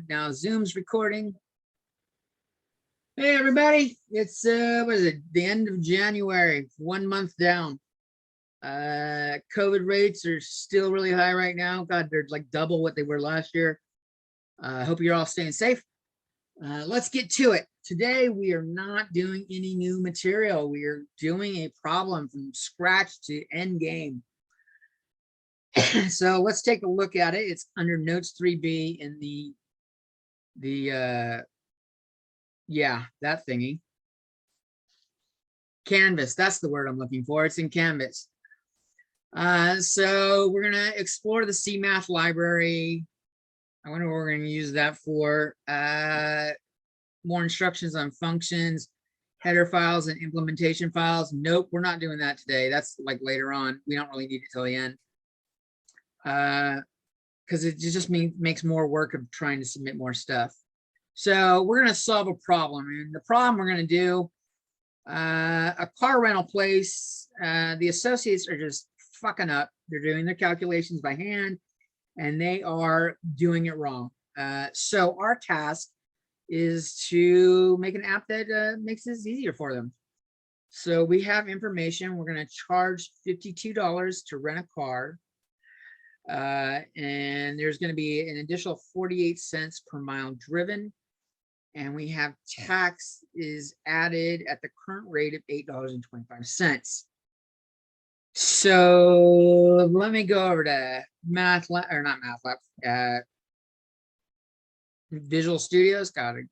Now Zoom's recording. Hey everybody, it's what is it, the end of January, 1 month down. COVID rates are still really high right now. God, they're like double what they were last year. I hope you're all staying safe. Let's get to it. Today we are not doing any new material. We are doing a problem from scratch to end game. So let's take a look at it. It's under notes 3B in the yeah, that thingy. Canvas, that's the word I'm looking for. It's in Canvas. So we're gonna explore the CMath library. I wonder what we're gonna use that for. More instructions on functions, header files, and implementation files. Nope, we're not doing that today. That's like later on. We don't really need it till the end. Because it just makes more work of trying to submit more stuff. So we're going to solve a problem, and the problem we're going to do, a car rental place, the associates are just fucking up. They're doing their calculations by hand, and they are doing it wrong. So our task is to make an app that makes this easier for them. So we have information. We're going to charge $52 to rent a car. And there's going to be an additional 48 cents per mile driven. And we have tax is added at the current rate of $8.25. So let me go over to Math Lab, or not Math Lab, Visual Studios. Got it.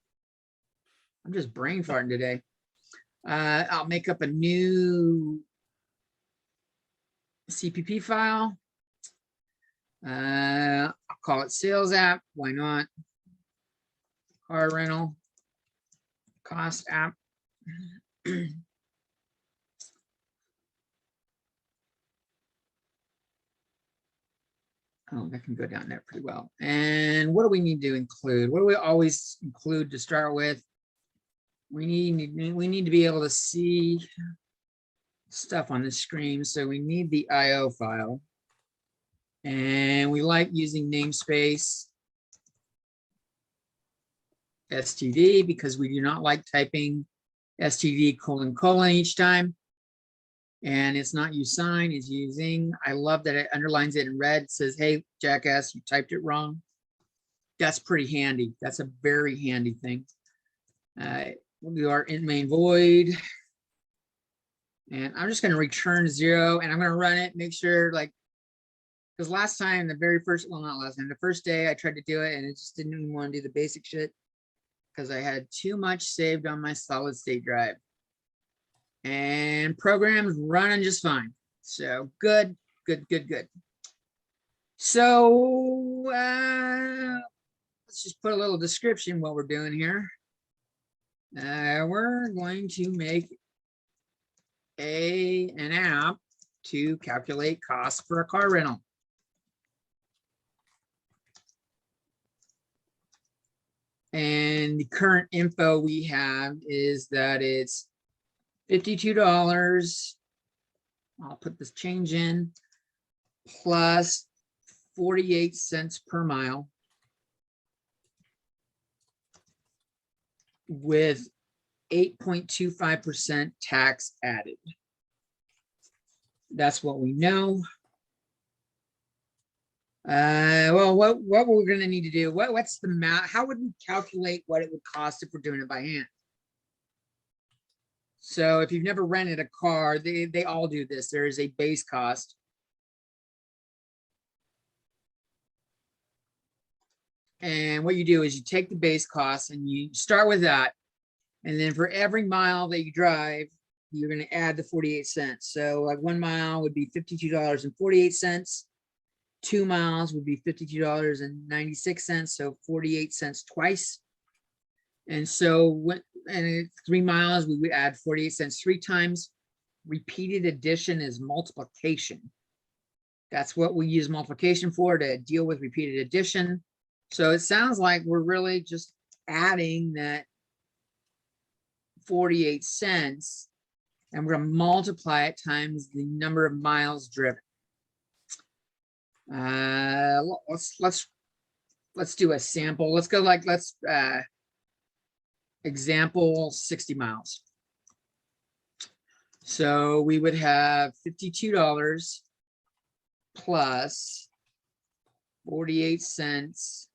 I'm just brain farting today. I'll make up a new CPP file. I'll call it sales app. Why not? Car rental cost app. Oh, that can go down there pretty well. And what do we need to include? What do we always include to start with? We need to be able to see stuff on the screen. So we need the IO file. And we like using namespace STD because we do not like typing STD : each time. And it's not usign, it's using. I love that it underlines it in red. It says, hey, jackass, you typed it wrong. That's pretty handy. That's a very handy thing. We are in main void. And I'm just going to return 0 and I'm going to run it, make sure like, because last time, the first day I tried to do it and it just didn't even want to do the basic shit because I had too much saved on my solid state drive. And programs running just fine. So good. So let's just put a little description what we're doing here. We're going to make an app to calculate costs for a car rental. And the current info we have is that it's $52. I'll put this change in plus 48 cents per mile with 8.25% tax added. That's what we know. Well, what we're going to need to do, what's the math? How would we calculate what it would cost if we're doing it by hand? So if you've never rented a car, they all do this. There is a base cost. And what you do is you take the base cost and you start with that. And then for every mile that you drive, you're going to add the 48 cents. So like 1 mile would be $52.48. 2 miles would be $52.96, so 48 cents twice. And so and 3 miles, we would add 48 cents 3 times. Repeated addition is multiplication. That's what we use multiplication for, to deal with repeated addition. So it sounds like we're really just adding that 48 cents, and we're going to multiply it times the number of miles driven. Let's let's do a sample. Let's go like, let's example 60 miles. So we would have $52 plus 48 cents.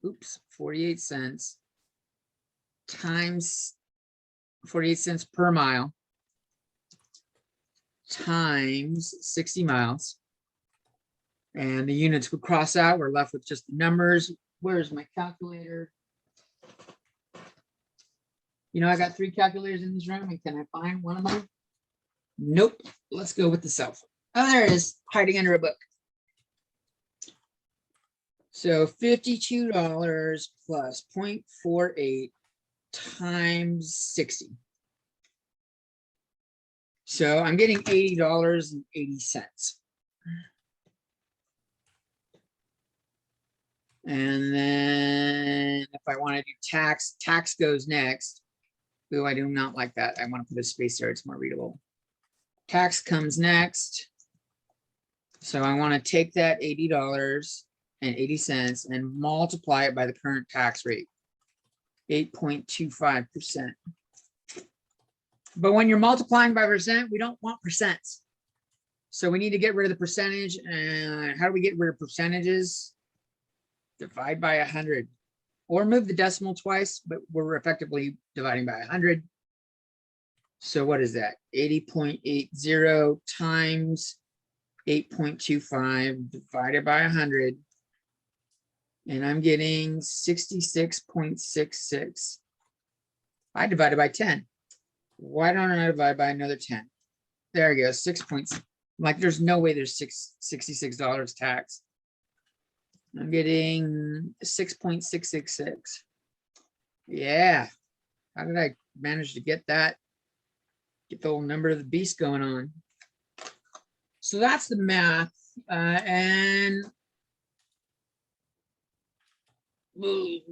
Oops, 48 cents times 48 cents per mile times 60 miles. And the units would cross out. We're left with just the numbers. Where's my calculator? You know, I got 3 calculators in this room, and can I find one of them? Nope. Let's go with the cell phone. Oh, there it is, hiding under a book. So $52 plus 0.48 times 60. So I'm getting $80.80. And then if I want to do tax, tax goes next. Ooh, I do not like that. I want to put a space there. It's more readable. Tax comes next. So I want to take that $80.80 and multiply it by the current tax rate, 8.25%. But when you're multiplying by percent, we don't want percents. So we need to get rid of the percentage. And how do we get rid of percentages? Divide by 100, or move the decimal twice, but we're effectively dividing by 100. So what is that? 80.80 times 8.25 divided by 100. And I'm getting 66.66. I divided by 10. Why don't I divide by another 10? There we go, 6 points. Like there's no way there's $66 tax. I'm getting 6.666. Yeah. How did I manage to get that? Get the whole number of the beast going on. So that's the math. And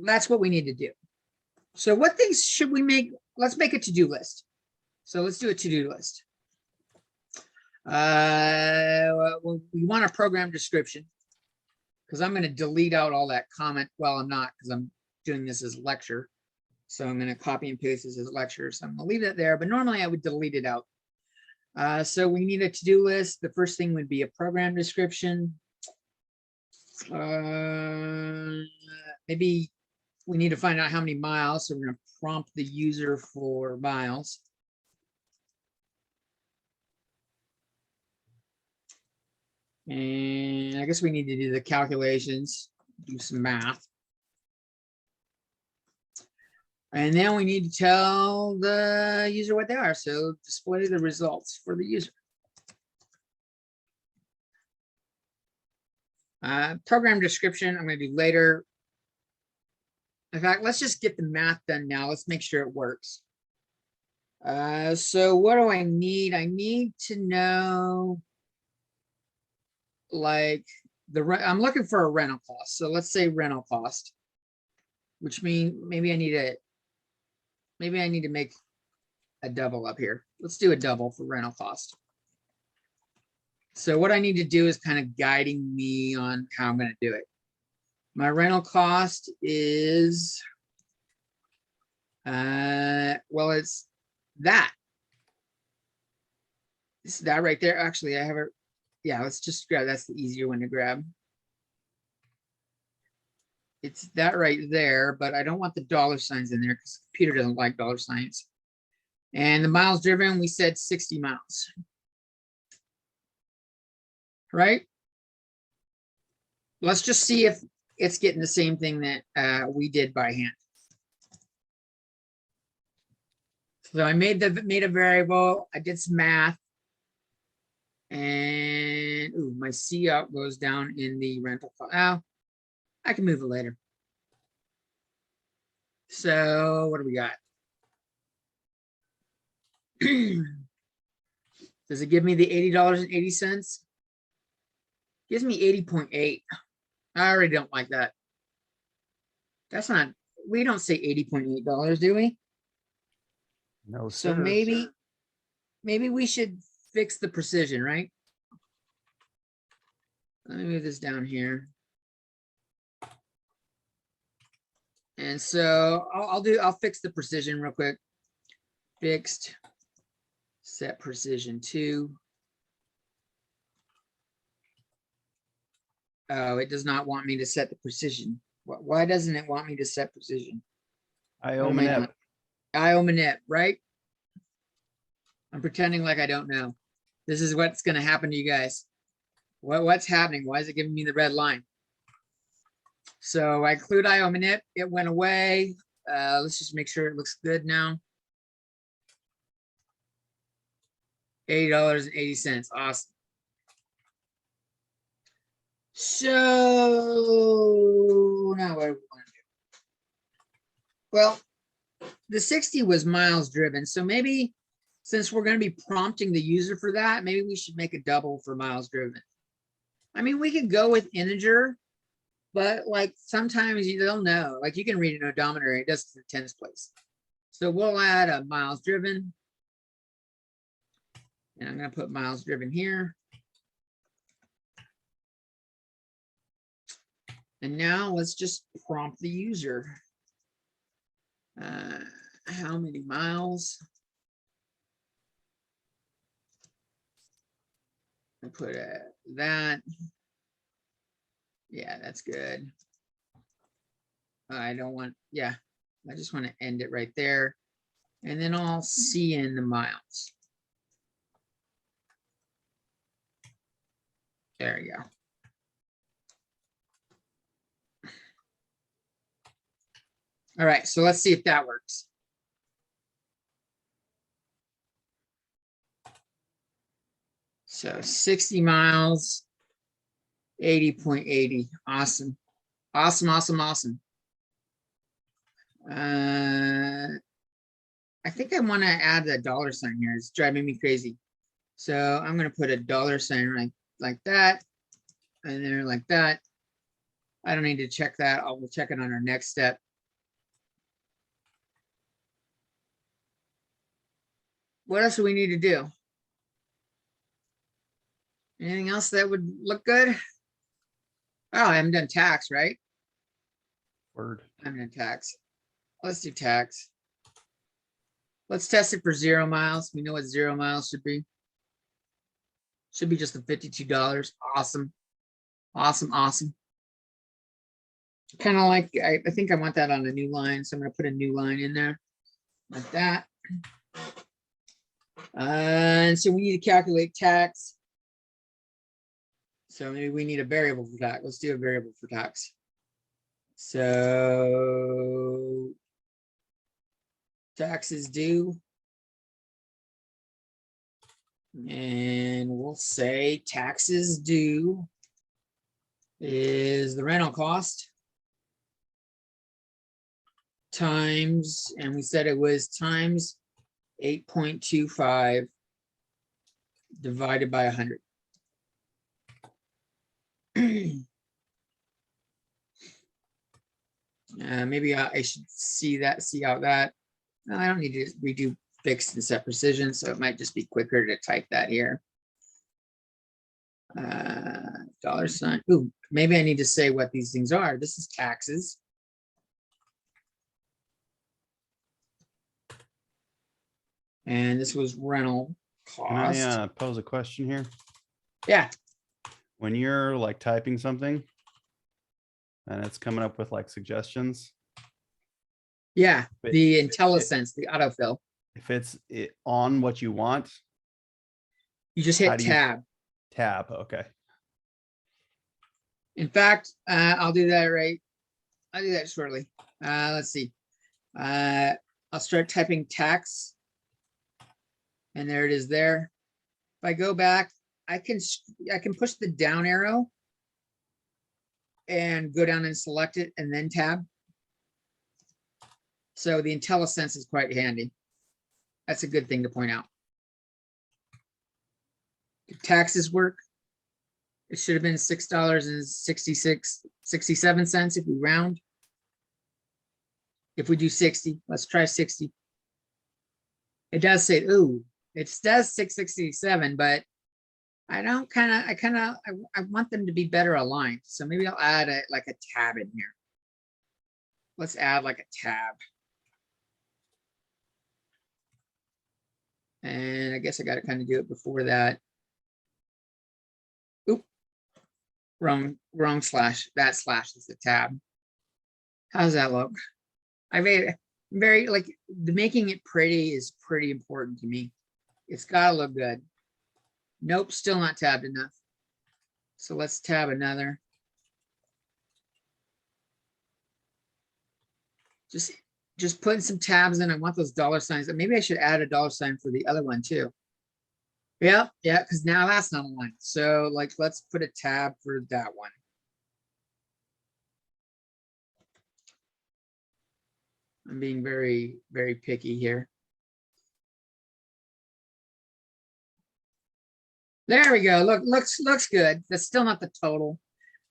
that's what we need to do. So what things should we make? Let's make a to-do list. So let's do a to-do list. Well, we want a program description, because I'm going to delete out all that comment. Well, I'm not, because I'm doing this as a lecture. So I'm going to copy and paste this as a lecture. So I'm going to leave it there, but normally I would delete it out. So we need a to-do list. The first thing would be a program description. Maybe we need to find out how many miles. So we're going to prompt the user for miles. And I guess we need to do the calculations, do some math. And then we need to tell the user what they are. So display the results for the user. Program description, I'm going to do later. In fact, let's just get the math done now. Let's make sure it works. So what do I need? I need to know, like, I'm looking for a rental cost. So let's say rental cost, which means maybe I need to make a double up here. Let's do a double for rental cost. So what I need to do is kind of guiding me on how I'm going to do it. My rental cost is, well, it's that. It's that right there. Actually, I have it. Yeah, let's just grab, that's the easier one to grab. It's that right there, but I don't want the dollar signs in there because the computer doesn't like dollar signs. And the miles driven, we said 60 miles. Right? Let's just see if it's getting the same thing that we did by hand. So I made a variable. I did some math. And ooh, my C out goes down in the rental file. Oh, I can move it later. So what do we got? Does it give me the $80.80? Gives me 80.8. I already don't like that. That's not, we don't say $80.8, do we? No, So sir. maybe we should fix the precision, right? Let me move this down here. And so I'll fix the precision real quick. Fixed, set precision 2. Oh, it does not want me to set the precision. Why doesn't it want me to set precision? I What owe am I Manette. doing? I omit, right? I'm pretending like I don't know. This is what's going to happen to you guys. What's happening? Why is it giving me the red line? So I include IOMinit. It went away. Let's just make sure it looks good now. $80.80. Awesome. So now what do we want to do? Well, the 60 was miles driven. So maybe since we're going to be prompting the user for that, maybe we should make a double for miles driven. I mean, we could go with integer, but like sometimes you don't know. Like you can read an odometer, it does the tens place. So we'll add a miles driven. And I'm going to put miles driven here. And now let's just prompt the user. How many miles? I put that. Yeah, that's good. I don't want, yeah, I just want to end it right there. And then I'll see in the miles. There you go. All right, so let's see if that works. So 60 miles, 80.80. Awesome. Awesome, awesome, awesome. I think I want to add a dollar sign here. It's driving me crazy. So I'm going to put a dollar sign right like that. And then like that. I don't need to check that. We'll check it on our next step. What else do we need to do? Anything else that would look good? Oh, I haven't done tax, right? Word. I haven't done tax. Let's do tax. Let's test it for 0 miles. We know what 0 miles should be. Should be just the $52. Awesome. Awesome, awesome. Kind of like, I think I want that on a new line. So I'm going to put a new line in there like that. And so we need to calculate tax. So maybe we need a variable for tax. Let's do a variable for tax. So taxes due. And we'll say taxes due is the rental cost times, and we said it was times 8.25 divided by 100. Maybe I should see out that. No, I don't need to redo fixed and set precision, so it might just be quicker to type that here. Dollar sign. Ooh, maybe I need to say what these things are. This is taxes. And this was rental cost. Can I pose a question here? Yeah. When you're like typing something and it's coming up with like suggestions. Yeah, the IntelliSense, the autofill. If it's on what you want, you just hit tab. Tab, okay. In fact, I'll do that right. I'll do that shortly. Let's see. I'll start typing tax. And there it is there. If I go back, I can push the down arrow and go down and select it and then tab. So the IntelliSense is quite handy. That's a good thing to point out. The taxes work. It should have been $6.67 if we round. If we do 60, let's try 60. It does say, ooh, it says 667, but I want them to be better aligned. So maybe I'll add like a tab in here. let's add like a tab. And I guess I got to kind of do it before that. Oop, wrong slash. That slash is the tab. How does that look? I made very like making it pretty is pretty important to me. It's got to look good. Nope, still not tabbed enough. So let's tab another. Just putting some tabs in. I want those dollar signs. Maybe I should add a dollar sign for the other one too. Yeah, because now that's not aligned. So like, let's put a tab for that one. I'm being very, very picky here. There we go. Look, looks good. That's still not the total.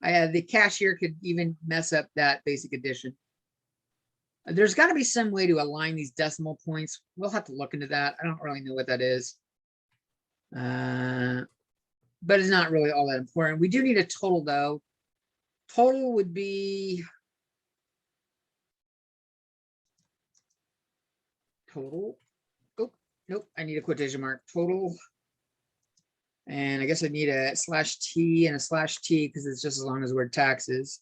The cashier could even mess up that basic addition. There's got to be some way to align these decimal points. We'll have to look into that. I don't really know what that is. But it's not really all that important. We do need a total though. Total would be total. Oh, nope. I need a quotation mark. Total. And I guess I need a /T and a /T because it's just as long as the word taxes.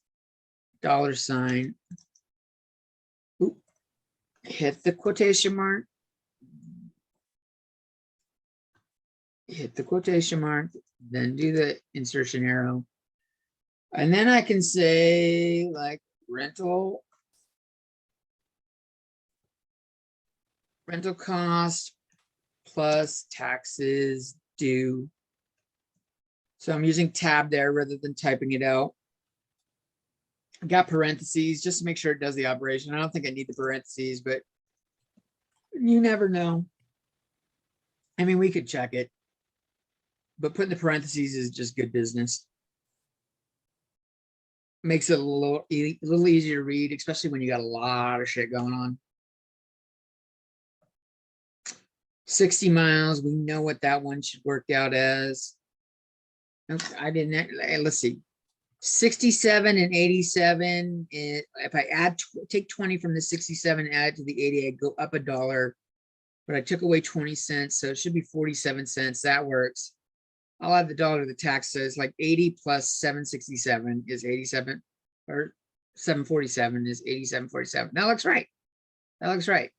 Dollar sign. Oop. Hit the quotation mark. Hit the quotation mark. Then do the insertion arrow. And then I can say like rental cost plus taxes due. So I'm using tab there rather than typing it out. I got parentheses just to make sure it does the operation. I don't think I need the parentheses, but you never know. I mean, we could check it, but putting the parentheses is just good business. Makes it a little easier to read, especially when you got a lot of shit going on. 60 miles, we know what that one should work out as. Okay, I didn't, let's see. 67 and 87. If I take 20 from the 67 and add it to the 80, I go up $1. But I took away 20 cents, so it should be 47 cents. That works. I'll add the dollar to the tax. So it's like 80 plus 767 is 87, or 747 is 87.47. That looks right. That looks right.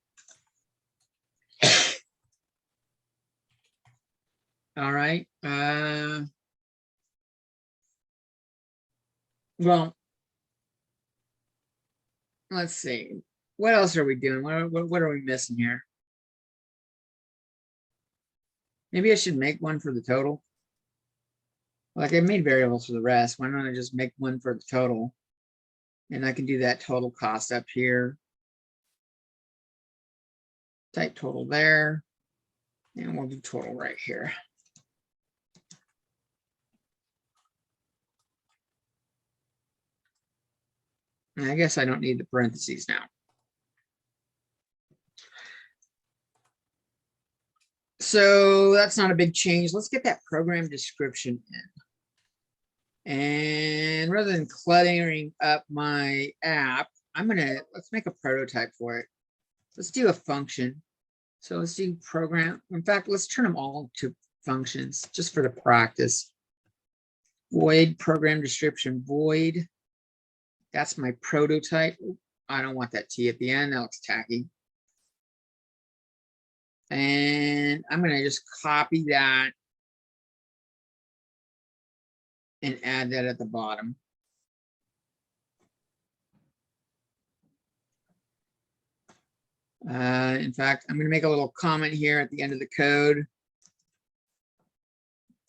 All right. Well, let's see. What else are we doing? What are we missing here? Maybe I should make one for the total. Like I made variables for the rest. Why don't I just make one for the total? And I can do that total cost up here. Type total there. And we'll do total right here. And I guess I don't need the parentheses now. So that's not a big change. Let's get that program description in. And rather than cluttering up my app, let's make a prototype for it. Let's do a function. So let's do program. In fact, let's turn them all to functions just for the practice. Void program description void. That's my prototype. I don't want that T at the end. That looks tacky. And I'm going to just copy that and add that at the bottom. In fact, I'm going to make a little comment here at the end of the code.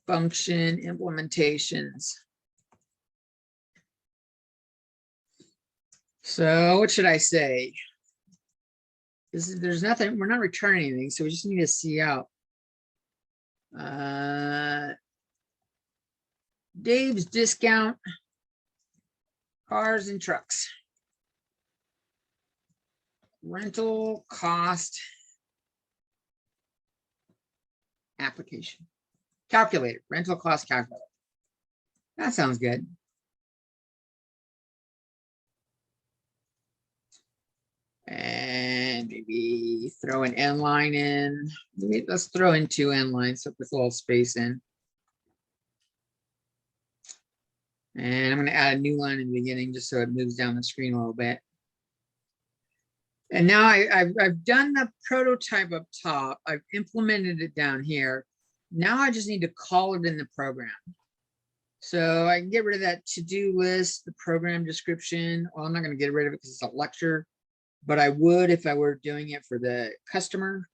Function implementations. So what should I say? There's nothing, we're not returning anything, so we just need to see out. Dave's discount cars and trucks. Rental cost application. Calculator, rental cost calculator. That sounds good. maybe throw an N line in. Let's throw in 2 N lines, so with a little space in. And I'm going to add a new line in the beginning just so it moves down the screen a little bit. And now I've done the prototype up top. I've implemented it down here. Now I just need to call it in the program. So I can get rid of that to-do list, the program description. Well, I'm not going to get rid of it because it's a lecture, but I would if I were doing it for the customer.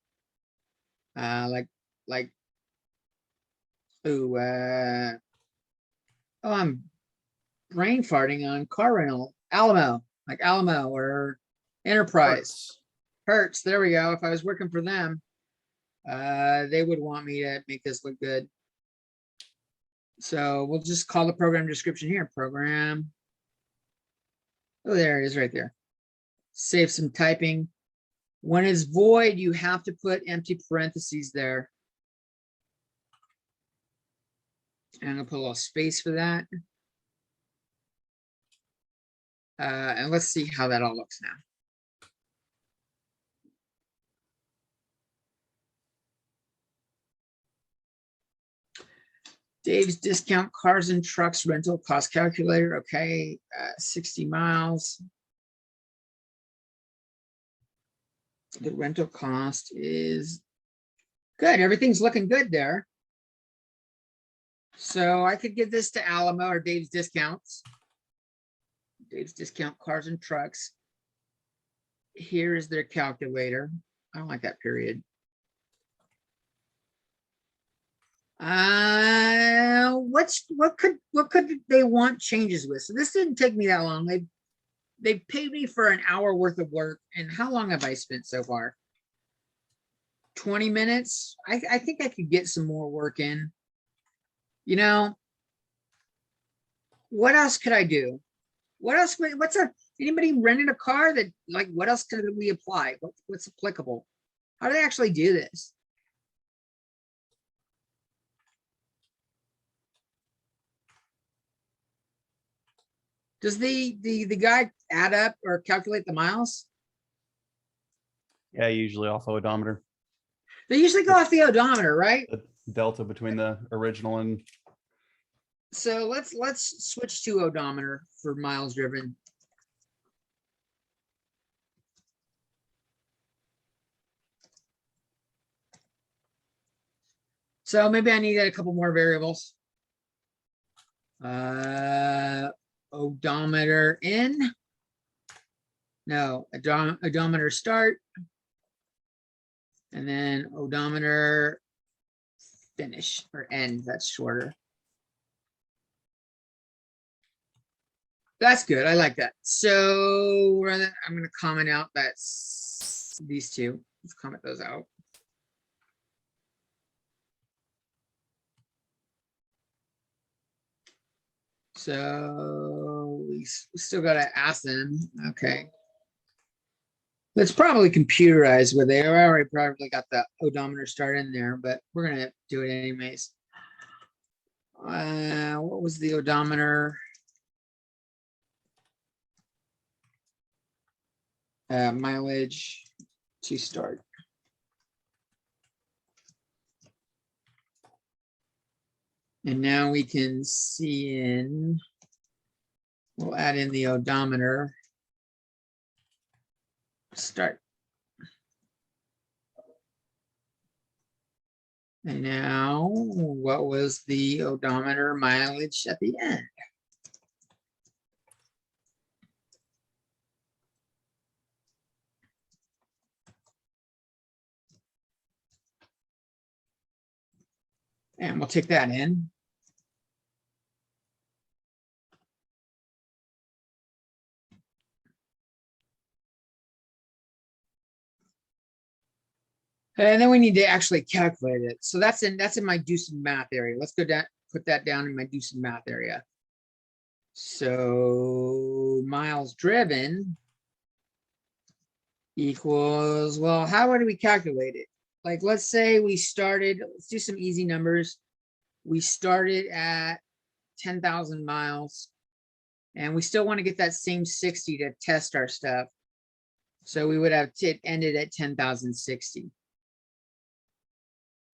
I'm brain farting on car rental, Alamo, like Alamo or Enterprise. Hertz, there we go. If I was working for them, they would want me to make this look good. So we'll just call the program description here, program. Oh, there it is right there. Save some typing. When it's void, you have to put empty parentheses there. And I'm gonna put a little space for that. And let's see how that all looks now. Dave's discount cars and trucks rental cost calculator. Okay, 60 miles. The rental cost is good. Everything's looking good there. So I could give this to Alamo or Dave's discounts. Dave's discount cars and trucks. Here is their calculator. I don't like that period. What could they want changes with? So this didn't take me that long. They paid me for an hour worth of work, and how long have I spent so far? 20 minutes. I think I could get some more work in. You know, what else could I do? What else? Anybody renting a car that, like, what else could we apply? What's applicable? How do they actually do this? Does the guy add up or calculate the miles? Yeah, usually off odometer. They usually go off the odometer, right? The delta between the original and. So let's switch to odometer for miles driven. So maybe I need a couple more variables. Odometer in. No, odometer start. And then odometer finish or end. That's shorter. That's good. I like that. So I'm going to comment out that's these two. Let's comment those out. So we still got to ask them. Okay. Let's probably computerize where they are. I already probably got the odometer start in there, but we're going to do it anyways. What was the odometer? Mileage to start. And now we can see in, we'll add in the odometer. Start. And now, what was the odometer mileage at the end? And we'll take that in. And then we need to actually calculate it. So that's in my do some math area. Let's go down, put that down in my do some math area. So miles driven equals, well, how do we calculate it? Like, let's say we started, let's do some easy numbers. We started at 10,000 miles and we still want to get that same 60 to test our stuff. So we would have it ended at 10,060.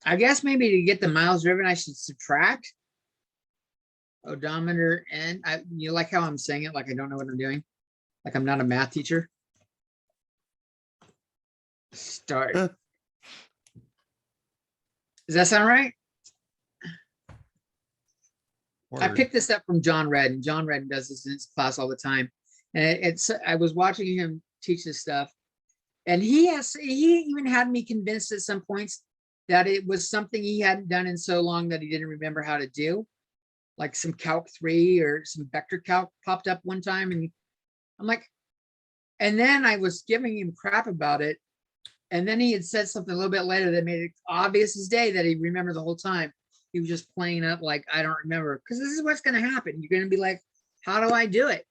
I guess maybe to get the miles driven, I should subtract odometer and you like how I'm saying it like I don't know what I'm doing, like I'm not a math teacher. Start. Does that sound right? I picked this up from John Redden. John Redden does this in his class all the time, and I was watching him teach this stuff, and he even had me convinced at some points that it was something he hadn't done in so long that he didn't remember how to do, like some Calc 3 or some vector calc popped up one time, and I'm like, and then I was giving him crap about it, and then he had said something a little bit later that made it obvious as day that he remembered the whole time. He was just playing up like, I don't remember, because this is what's going to happen. You're going to be like, how do I do it?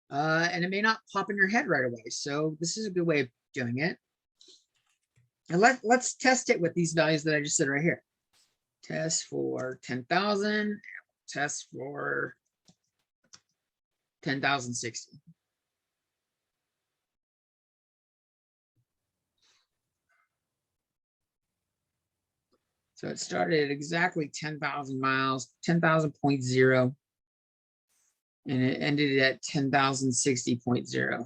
And it may not pop in your head right away. So this is a good way of doing it. And let's test it with these values that I just said right here. Test for 10,000, test for 10,060. So it started at exactly 10,000 miles, 10,000.0, and it ended at 10,060.0.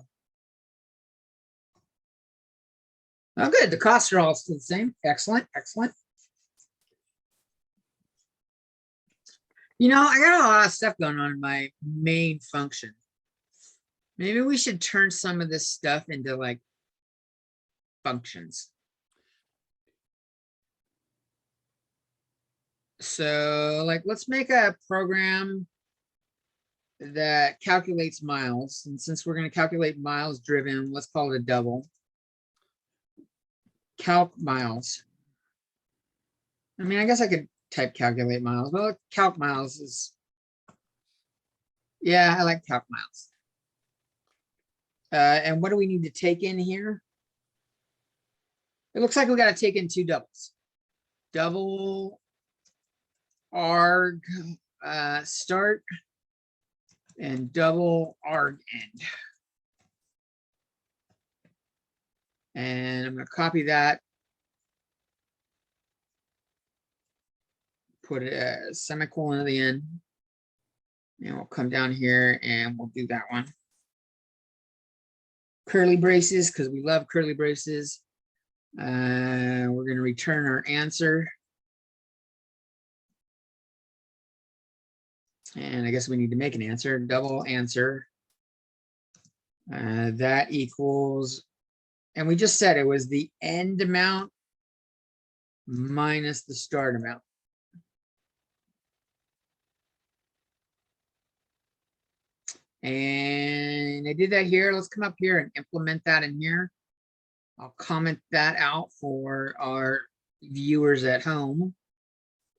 Oh, good. The costs are all still the same. Excellent, excellent. You know, I got a lot of stuff going on in my main function. Maybe we should turn some of this stuff into like functions. So like, let's make a program that calculates miles. And since we're going to calculate miles driven, let's call it a double. Calc miles. I mean, I guess I could type calculate miles. Well, calc miles is, yeah, I like calc miles. And what do we need to take in here? It looks like we got to take in two doubles. Double arg start and double arg end. And I'm going to copy that. Put a semicolon at the end. And we'll come down here and we'll do that one. Curly braces, because we love curly braces. We're going to return our answer. And I guess we need to make an answer, double answer. That equals, and we just said it was the end amount minus the start amount. And I did that here. Let's come up here and implement that in here. I'll comment that out for our viewers at home.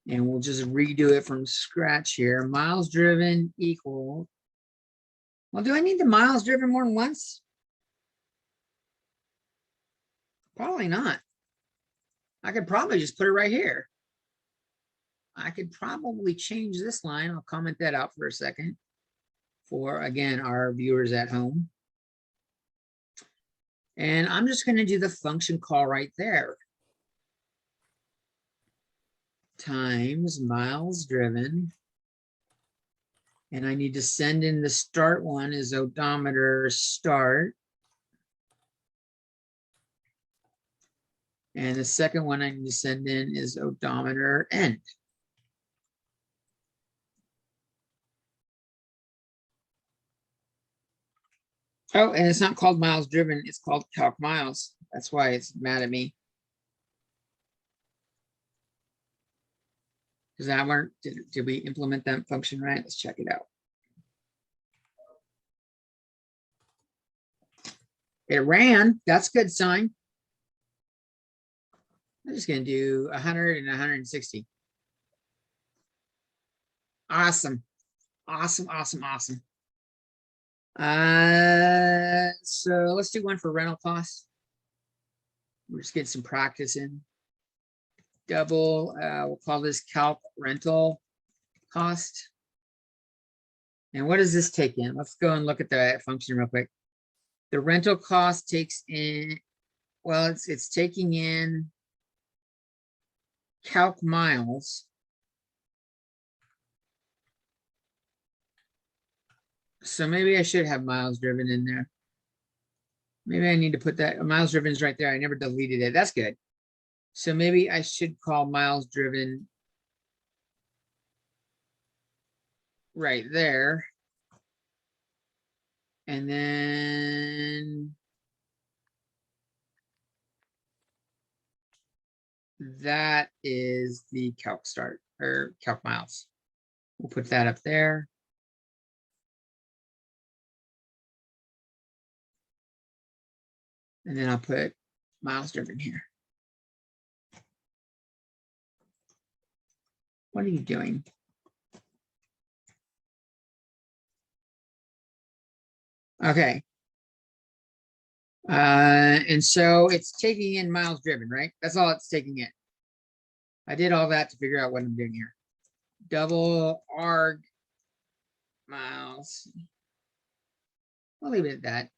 And we'll just redo it from scratch here. Miles driven equal. Well, do I need the miles driven more than once? Probably not. I could probably just put it right here. I could probably change this line. I'll comment that out for a second for, again, our viewers at home. And I'm just going to do the function call right there. Times miles driven. And I need to send in the start one is odometer start. And the second one I need to send in is odometer end. Oh, and it's not called miles driven, it's called calc miles. That's why it's mad at me. Does that work? Did we implement that function right? Let's check it out. It ran. That's a good sign. I'm just going to do 100 and 160. Awesome. Awesome, awesome, awesome. So let's do one for rental costs. We're just getting some practice in. Double, we'll call this calc rental cost. And what does this take in? Let's go and look at the function real quick. The rental cost takes in, well, it's taking in calc miles. So maybe I should have miles driven in there. Maybe I need to put that, miles driven is right there. I never deleted it. That's good. So maybe I should call miles driven right there. And then that is the calc start or calc miles. We'll put that up there. And then I'll put miles driven here. What are you doing? Okay. And so it's taking in miles driven, right? That's all it's taking in. I did all that to figure out what I'm doing here. Double arg miles. I'll leave it at that.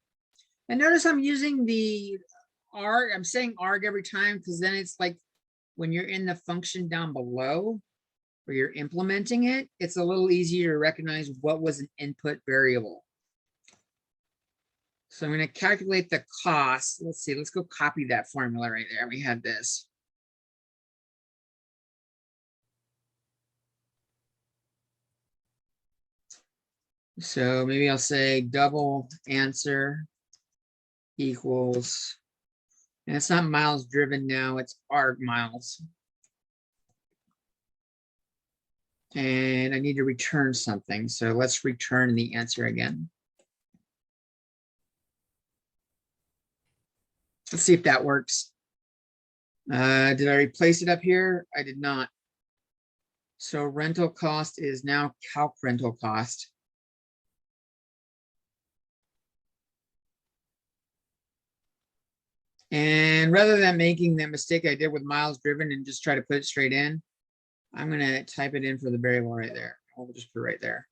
And notice I'm using the arg. I'm saying arg every time because then it's like when you're in the function down below where you're implementing it, it's a little easier to recognize what was an input variable. So I'm going to calculate the cost. Let's see, let's go copy that formula right there. We had this. So maybe I'll say double answer equals, and it's not miles driven now, it's arg miles. And I need to return something. So let's return the answer again. Let's see if that works. Did I replace it up here? I did not. So rental cost is now calc rental cost. And rather than making that mistake I did with miles driven and just try to put it straight in, I'm going to type it in for the variable right there. I'll just put it right there.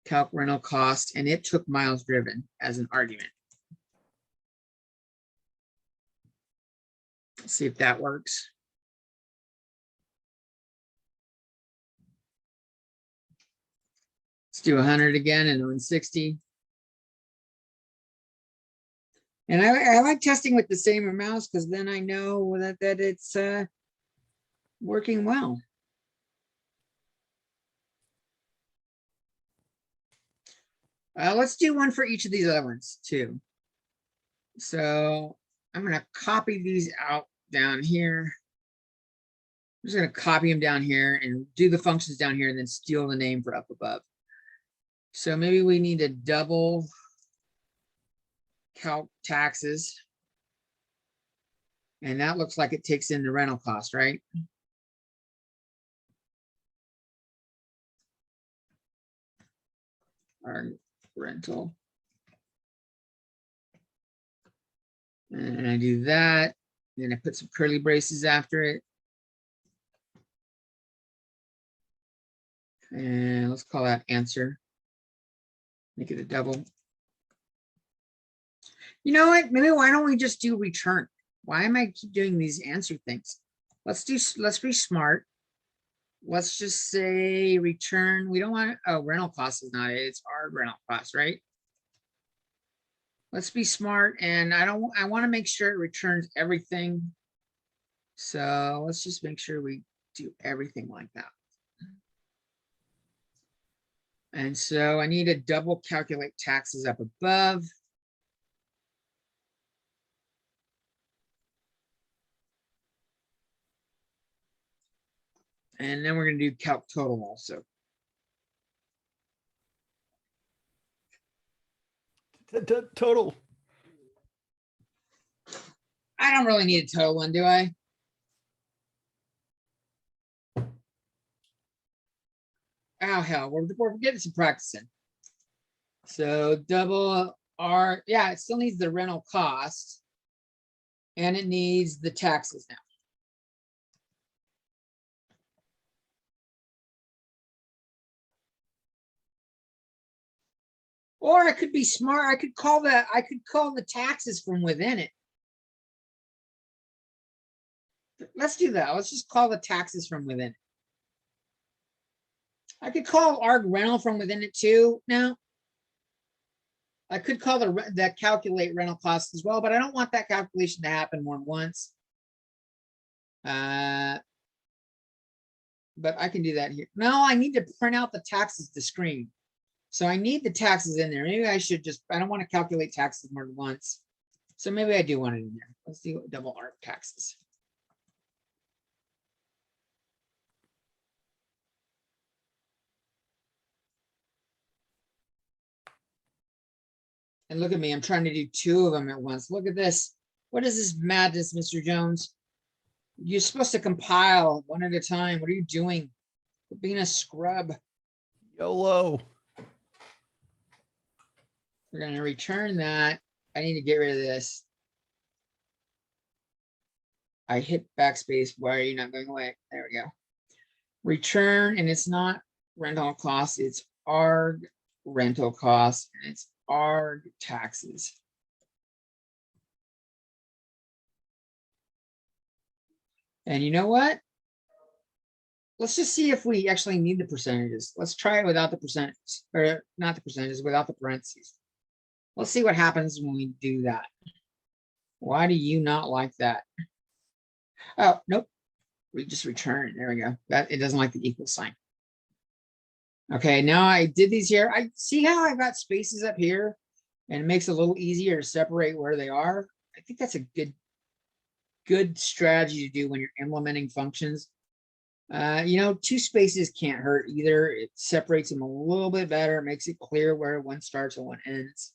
Calc rental cost, and it took miles driven as an argument. Let's see if that works. Let's do 100 again and 160. And I like testing with the same amounts because then I know that it's working well. Let's do one for each of these other ones too. So I'm going to copy these out down here. I'm just going to copy them down here and do the functions down here and then steal the name for up above. So maybe we need to double calc taxes. And that looks like it takes in the rental cost, right? Our rental. And I do that. Then I put some curly braces after it. And let's call that answer. Make it a double. You know what? Maybe why don't we just do return? Why am I keep doing these answer things? Let's be smart. Let's just say return. We don't want, oh, rental cost is not it. It's our rental cost, right? Let's be smart. And I want to make sure it returns everything. So let's just make sure we do everything like that. And so I need to double calculate taxes up above. And then we're going to do calc total also. Total. I don't really need a total one, do I? Oh, hell, we're getting some practicing. So double R, yeah, it still needs the rental cost. And it needs the taxes now. Or I could be smart. I could call the taxes from within it. Let's do that. Let's just call the taxes from within it. I could call ARG rental from within it too. Now, I could call the calculate rental costs as well, but I don't want that calculation to happen more than once. But I can do that here. No, I need to print out the taxes to screen. So I need the taxes in there. Maybe I should just, I don't want to calculate taxes more than once. So maybe I do want it in there. Let's do double ARG taxes. And look at me, I'm trying to do two of them at once. Look at this. What is this madness, Mr. Jones? You're supposed to compile one at a time. What are you doing? You're being a scrub. YOLO. We're going to return that. I need to get rid of this. I hit backspace. Why are you not going away? There we go. Return, and it's not rental costs. It's ARG rental costs, and it's ARG taxes. And you know what? Let's just see if we actually need the percentages. Let's try it without the percentages, or not the percentages, without the parentheses. Let's see what happens when we do that. Why do you not like that? Oh, nope. We just return. There we go. That it doesn't like the equal sign. Okay, now I did these here. I see how I got spaces up here, and it makes it a little easier to separate where they are. I think that's a good strategy to do when you're implementing functions. You know, two spaces can't hurt either. It separates them a little bit better. It makes it clear where one starts and one ends.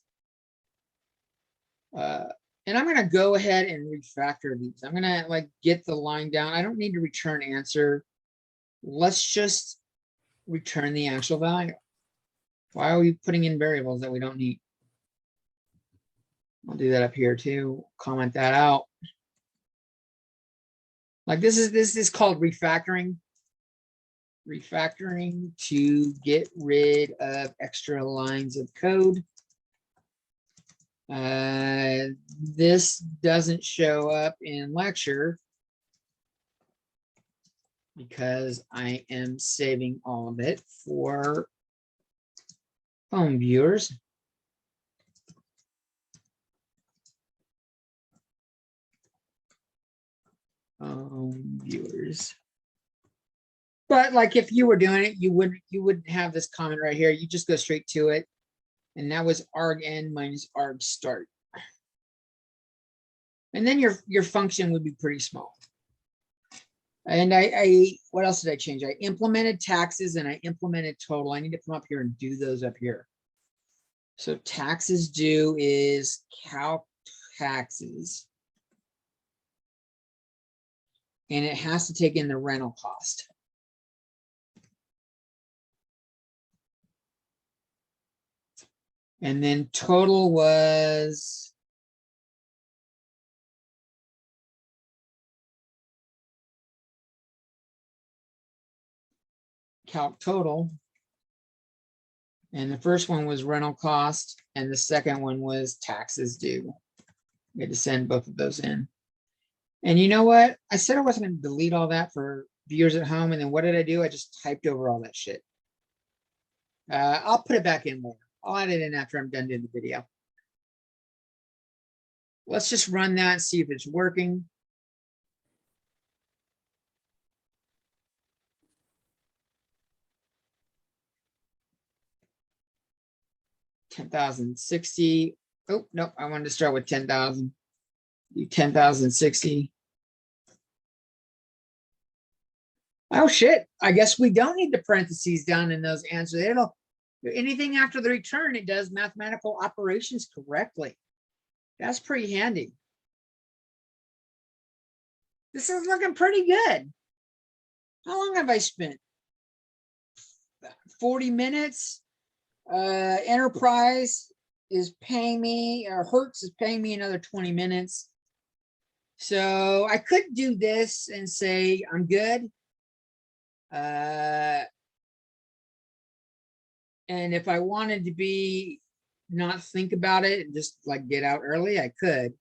And I'm going to go ahead and refactor these. I'm going to like get the line down. I don't need to return answer. Let's just return the actual value. Why are we putting in variables that we don't need? I'll do that up here too. Comment that out. Like this is called refactoring. Refactoring to get rid of extra lines of code. This doesn't show up in lecture because I am saving all of it for home viewers. Viewers. But like if you were doing it, you wouldn't have this comment right here. You just go straight to it. And that was arg end minus arg start. And then your function would be pretty small. And I what else did I change? I implemented taxes and I implemented total. I need to come up here and do those up here. So taxes due is calc taxes. And it has to take in the rental cost. And then total was calc total. And the first one was rental cost, and the second one was taxes due. We had to send both of those in. And you know what? I said I wasn't going to delete all that for viewers at home. And then what did I do? I just typed over all that shit. I'll put it back in later. I'll add it in after I'm done doing the video. Let's just run that and see if it's working. $10,060. Oh, no, I wanted to start with 10,000. Do 10,060. Oh shit. I guess we don't need the parentheses down in those answers. It'll anything after the return, it does mathematical operations correctly. That's pretty handy. This is looking pretty good. How long have I spent? 40 minutes. Enterprise is paying me, or Hertz is paying me another 20 minutes. So I could do this and say I'm good. And if I wanted to be not think about it and just like get out early, I could.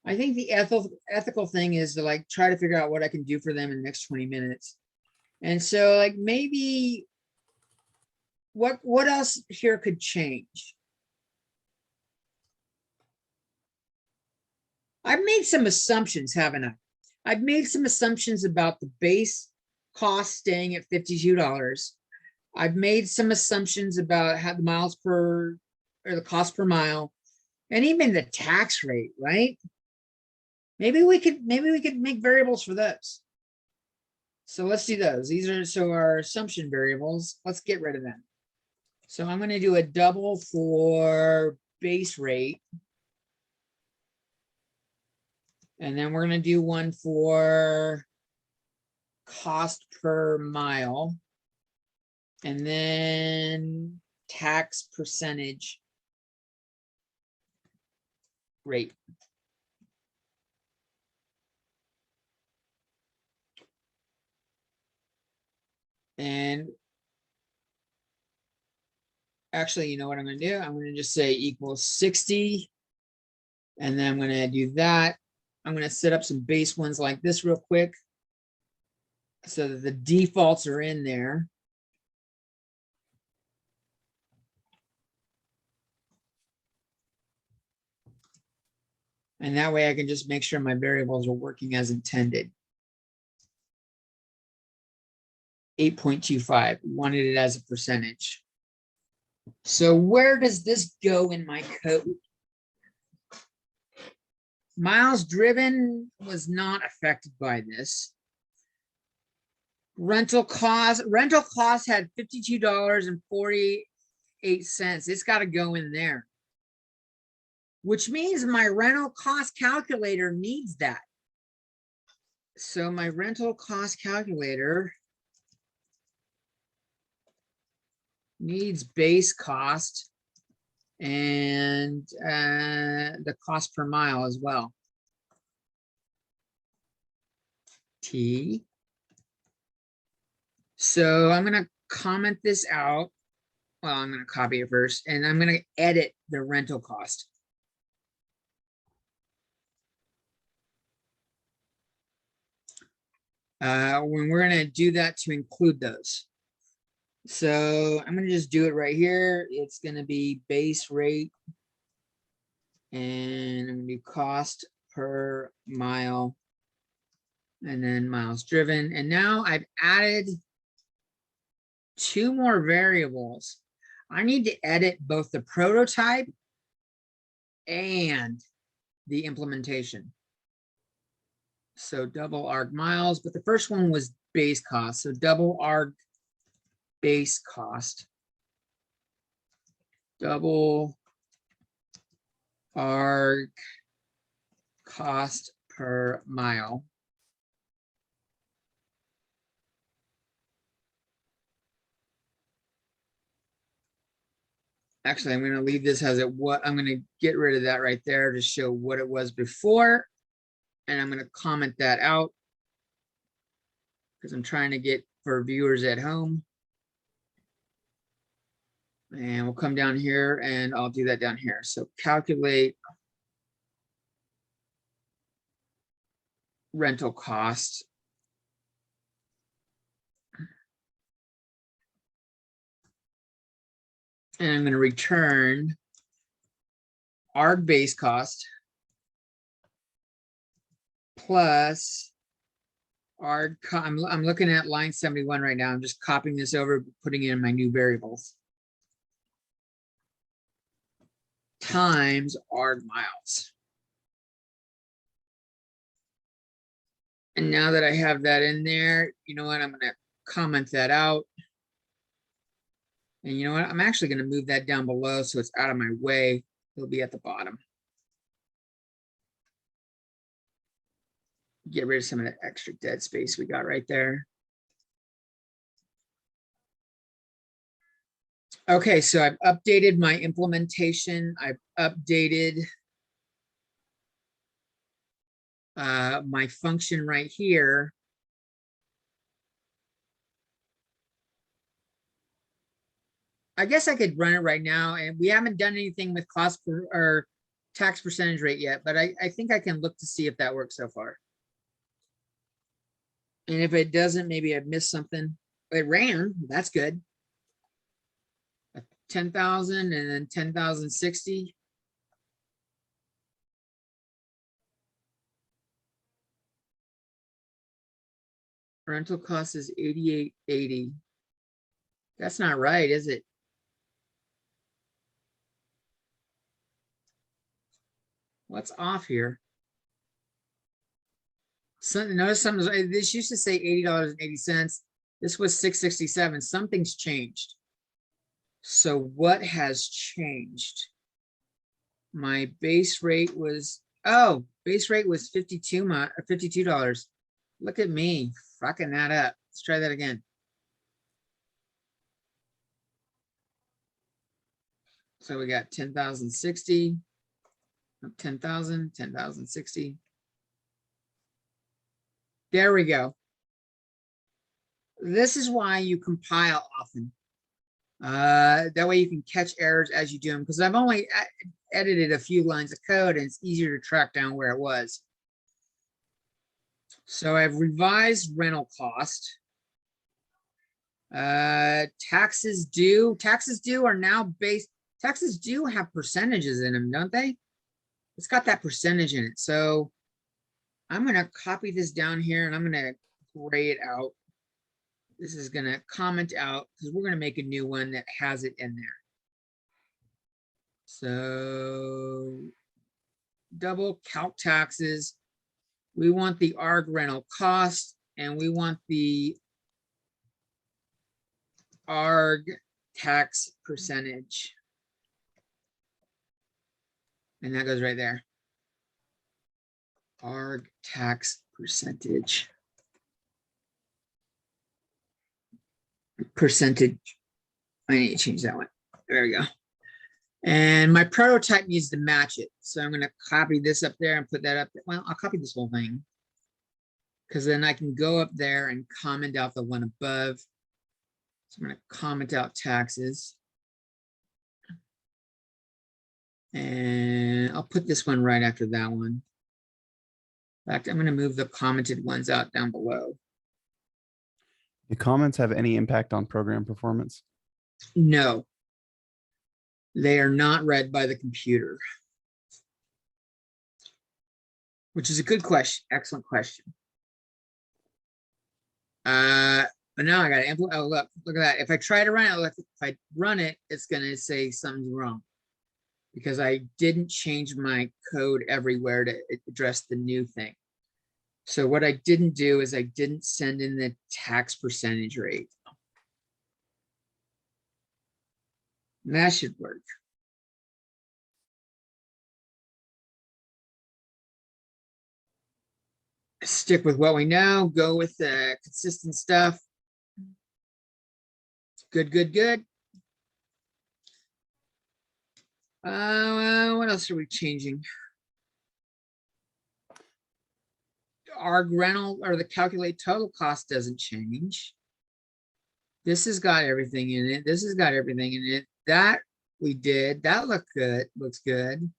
I think the ethical thing is to like try to figure out what I can do for them in the next 20 minutes. And so like maybe what else here could change? I've made some assumptions, haven't I? I've made some assumptions about the base cost staying at $52. I've made some assumptions about how the miles per or the cost per mile and even the tax rate, right? Maybe we could make variables for those. So let's do those. These are so our assumption variables. Let's get rid of them. So I'm going to do a double for base rate. And then we're going to do one for cost per mile. And then tax percentage rate. And actually, you know what I'm going to do? I'm going to just say equals 60. And then I'm going to do that. I'm going to set up some base ones like this real quick so that the defaults are in there. And that way I can just make sure my variables are working as intended. 8.25, wanted it as a percentage. So where does this go in my code? Miles driven was not affected by this. Rental cost had $52.48. It's got to go in there, which means my rental cost calculator needs that. So my rental cost calculator needs base cost and the cost per mile as well. T. So I'm going to comment this out. Well, I'm going to copy it first, and I'm going to edit the rental cost. When we're going to do that to include those. So I'm going to just do it right here. It's going to be base rate, and I'm going to do cost per mile, and then miles driven. And now I've added two more variables. I need to edit both the prototype and the implementation. So double arg miles, but the first one was base cost. So double arg base cost. Double arg cost per mile. Actually, I'm going to leave this as it what I'm going to get rid of that right there to show what it was before. And I'm going to comment that out because I'm trying to get for viewers at home. And we'll come down here and I'll do that down here. So calculate rental cost. And I'm going to return arg base cost plus arg. I'm looking at line 71 right now. I'm just copying this over, putting it in my new variables. Times arg miles. And now that I have that in there, you know what? I'm going to comment that out. And you know what? I'm actually going to move that down below so it's out of my way. It'll be at the bottom. Get rid of some of that extra dead space we got right there. Okay, so I've updated my implementation. I've updated my function right here. I guess I could run it right now, and we haven't done anything with cost per or tax percentage rate yet, but I think I can look to see if that works so far. And if it doesn't, maybe I've missed something. It ran, that's good. 10,000 and then 10,060. Rental cost is 88.80. That's not right, is it? What's off here? Notice something. This used to say $80.80. This was $6.67. Something's changed. So what has changed? My base rate was, oh, base rate was $52. Look at me fucking that up. Let's try that again. So we got 10,060, 10,000, 10,060. There we go. This is why you compile often. That way you can catch errors as you do them, because I've only edited a few lines of code and it's easier to track down where it was. So I've revised rental cost. Taxes due are now based, taxes due have percentages in them, don't they? It's got that percentage in it. So I'm going to copy this down here and I'm going to gray it out. This is going to comment out because we're going to make a new one that has it in there. So double calc taxes. We want the ARG rental cost and we want the ARG tax percentage. And that goes right there. ARG tax percentage. I need to change that one. There we go. And my prototype needs to match it. So I'm going to copy this up there and put that up there. Well, I'll copy this whole thing because then I can go up there and comment out the one above. So I'm going to comment out taxes. And I'll put this one right after that one. In fact, I'm going to move the commented ones out down below. Do comments have any impact on program performance? No, they are not read by the computer. Which is a good question. Excellent question. But now I got to implement. Oh, look at that. If I try to run it, if I run it, it's going to say something's wrong because I didn't change my code everywhere to address the new thing. So what I didn't do is I didn't send in the tax percentage rate. And that should work. Stick with what we know, go with the consistent stuff. Good, good, good. What else are we changing? Our rental or the calculate total cost doesn't change. This has got everything in it. This has got everything in it. That we did. That looked good. Looks good.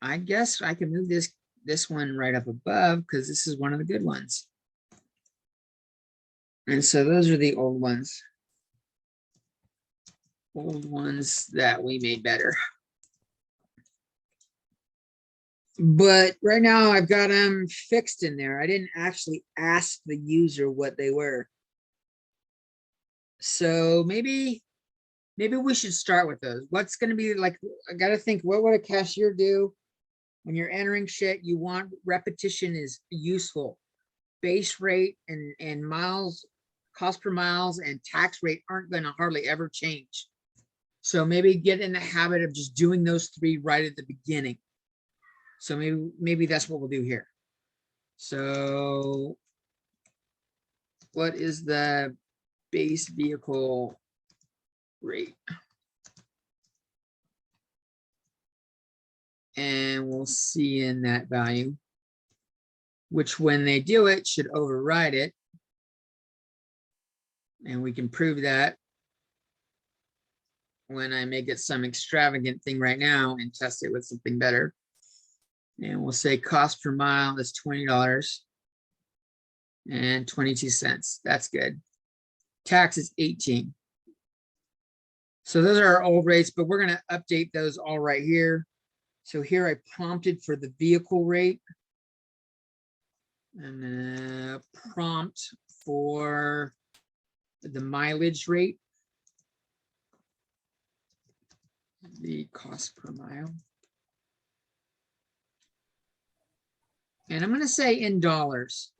I guess I can move this one right up above because this is one of the good ones. And so those are the old ones. Old ones that we made better. But right now I've got them fixed in there. I didn't actually ask the user what they were. So maybe we should start with those. What's going to be like, I got to think, what would a cashier do? When you're entering shit, you want repetition is useful. Base rate and miles, cost per miles and tax rate aren't going to hardly ever change. So maybe get in the habit of just doing those three right at the beginning. So maybe that's what we'll do here. So what is the base vehicle rate? And we'll see in that value, which when they do it should override it. And we can prove that. when I make it some extravagant thing right now and test it with something better. And we'll say cost per mile is $20.22. That's good. Tax is 18. So those are our old rates, but we're going to update those all right here. So here I prompted for the vehicle rate. And prompt for the mileage rate. The cost per mile. And I'm going to say in dollars,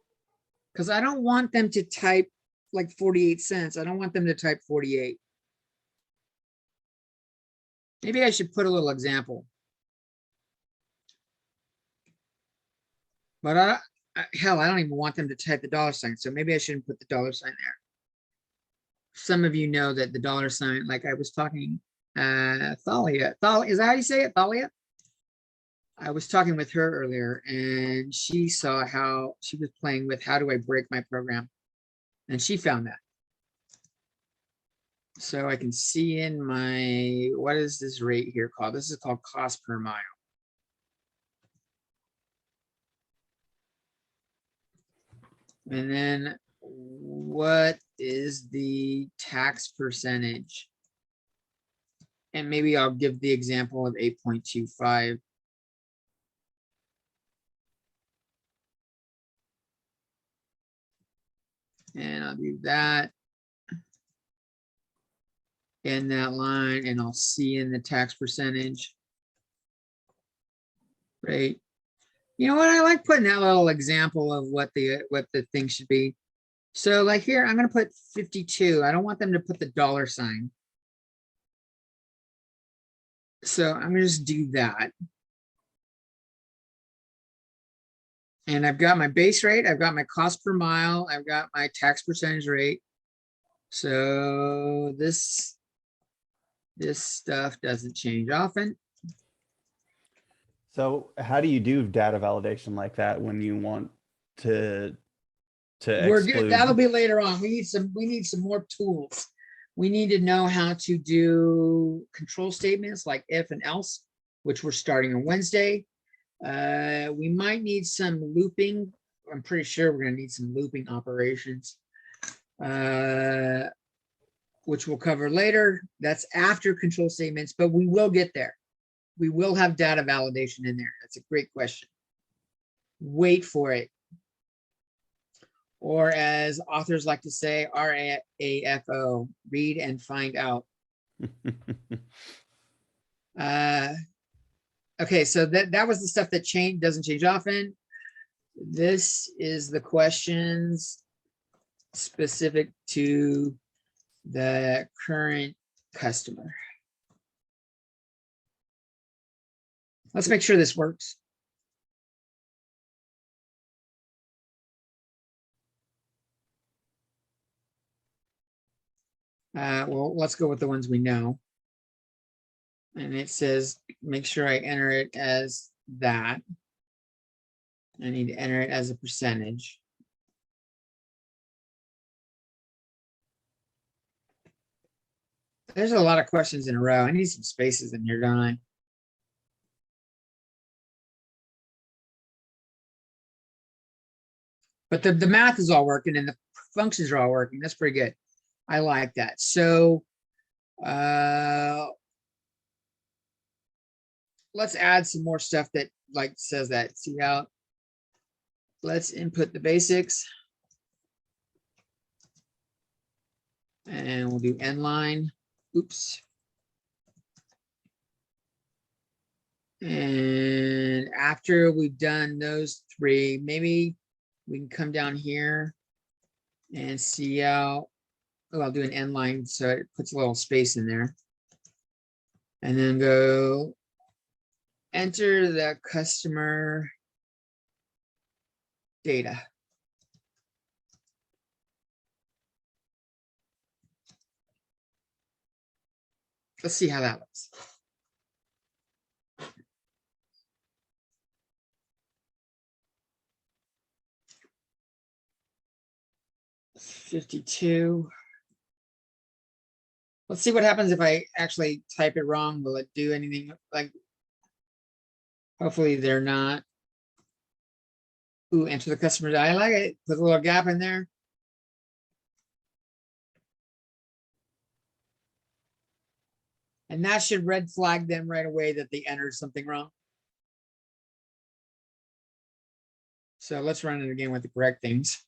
because I don't want them to type like 48 cents. I don't want them to type 48. Maybe I should put a little example. But hell, I don't even want them to type the dollar sign. So maybe I shouldn't put the dollar sign there. Some of you know that the dollar sign, like I was talking, Thalia, is that how you say it, Thalia? I was talking with her earlier and she saw how she was playing with how do I break my program? And she found that. So I can see in my, what is this rate here called? This is called cost per mile. And then what is the tax percentage? And maybe I'll give the example of 8.25. And I'll do that in that line, and I'll see in the tax percentage. Right. You know what? I like putting that little example of what the thing should be. So like here, I'm going to put 52. I don't want them to put the dollar sign. So I'm going to just do that. And I've got my base rate. I've got my cost per mile. I've got my tax percentage rate. So this stuff doesn't change often. So how do you do data validation like that when you want to We're good. exclude? That'll be later on. We need some more tools. We need to know how to do control statements like if and else, which we're starting on Wednesday. We might need some looping. I'm pretty sure we're going to need some looping operations, which we'll cover later. That's after control statements, but we will get there. We will have data validation in there. That's a great question. Wait for it. Or as authors like to say, RAFO, read and find out. Okay, so that was the stuff that doesn't change often. This is the questions specific to the current customer. Let's make sure this works. Well, let's go with the ones we know. And it says, make sure I enter it as that. I need to enter it as a percentage. There's a lot of questions in a row. I need some spaces in here, don't I? But the math is all working and the functions are all working. That's pretty good. I like that. So let's add some more stuff that like says that. See how? Let's input the basics. And we'll do end line. Oops. And after we've done those three, maybe we can come down here and see how, oh, I'll do an end line so it puts a little space in there. And then go enter the customer data. Let's see how that looks. $52. Let's see what happens if I actually type it wrong. Will it do anything? Like, hopefully they're not. Ooh, enter the customer. I like it. Put a little gap in there. And that should red flag them right away that they entered something wrong. So let's run it again with the correct things,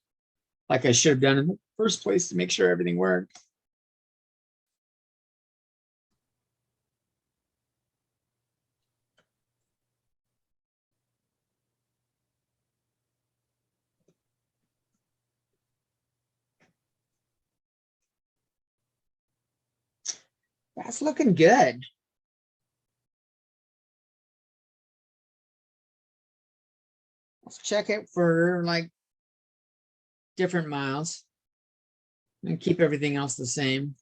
like I should have done in the first place to make sure everything worked. That's looking good. Let's check it for like different miles and keep everything else the same.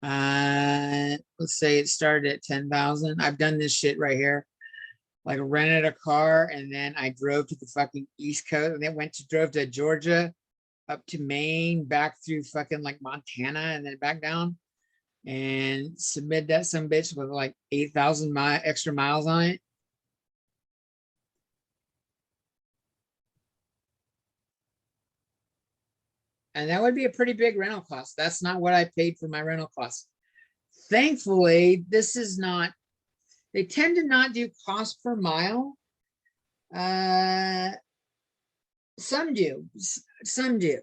Let's say it started at 10,000. I've done this shit right here. Like rented a car and then I drove to the fucking East Coast and then drove to Georgia, up to Maine, back through fucking like Montana and then back down and submit that some bitch with like 8,000 extra miles on it. And that would be a pretty big rental cost. That's not what I paid for my rental cost. Thankfully, this is not, they tend to not do cost per mile. Some do, some do.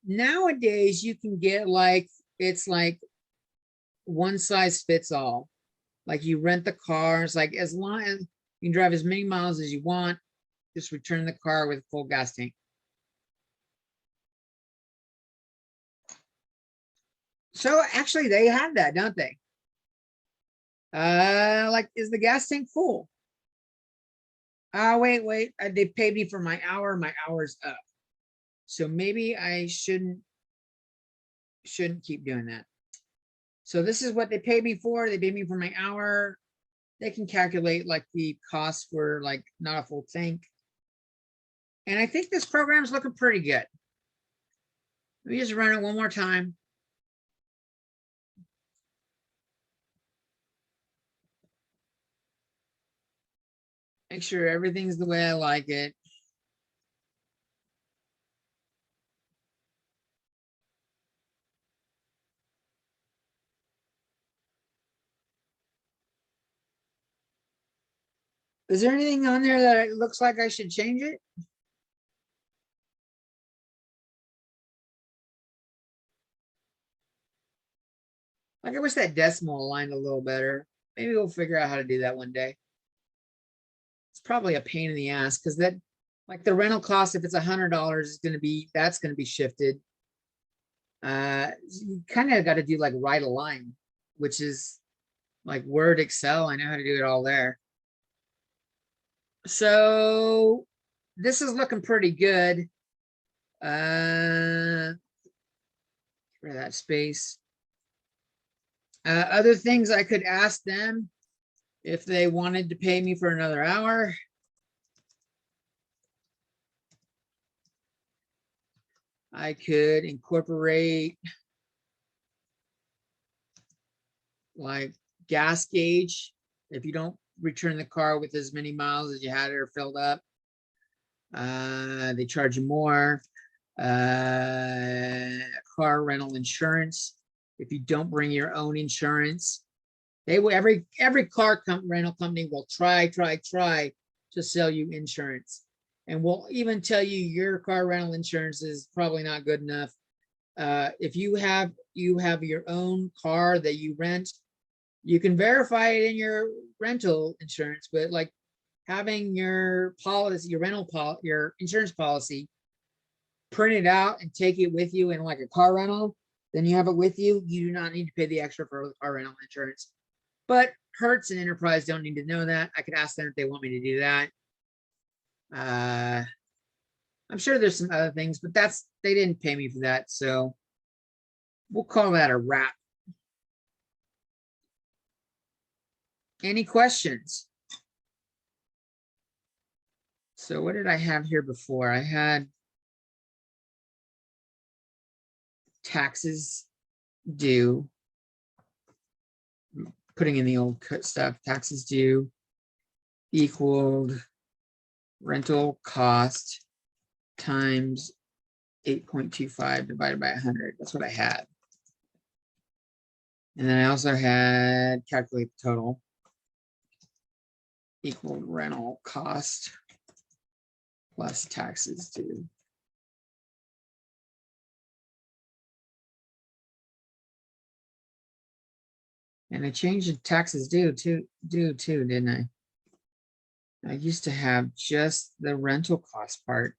Nowadays you can get like, it's like one size fits all. Like you rent the car, it's like as long as you can drive as many miles as you want, just return the car with a full gas tank. So actually they have that, don't they? Like, is the gas tank full? Wait, they paid me for my hour. My hour's up. So maybe I shouldn't keep doing that. So this is what they paid me for. They paid me for my hour. They can calculate like the cost for like not a full tank. And I think this program's looking pretty good. Let me just run it one more time. Make sure everything's the way I like it. Is there anything on there that it looks like I should change it? Like I wish that decimal aligned a little better. Maybe we'll figure out how to do that one day. It's probably a pain in the ass because that, like the rental cost, if it's $100, is going to be, that's going to be shifted. You kind of got to do like right align, which is like Word, Excel. I know how to do it all there. So this is looking pretty good. For that space. Other things I could ask them if they wanted to pay me for another hour. I could incorporate like gas gauge. If you don't return the car with as many miles as you had it or filled up, they charge you more. Car rental insurance. If you don't bring your own insurance, they will, every car rental company will try to sell you insurance, and will even tell you your car rental insurance is probably not good enough. If you have your own car that you rent, you can verify it in your rental insurance, but like having your policy, your insurance policy print it out and take it with you in like a car rental, then you have it with you. You do not need to pay the extra for car rental insurance. But Hertz and Enterprise don't need to know that. I could ask them if they want me to do that. I'm sure there's some other things, but they didn't pay me for that. So we'll call that a wrap. Any questions? So what did I have here before? I had taxes due, putting in the old stuff, taxes due equaled rental cost times 8.25 divided by 100. That's what I had. And then I also had calculate the total equal rental cost plus taxes due. And I changed the taxes due too, didn't I? I used to have just the rental cost part.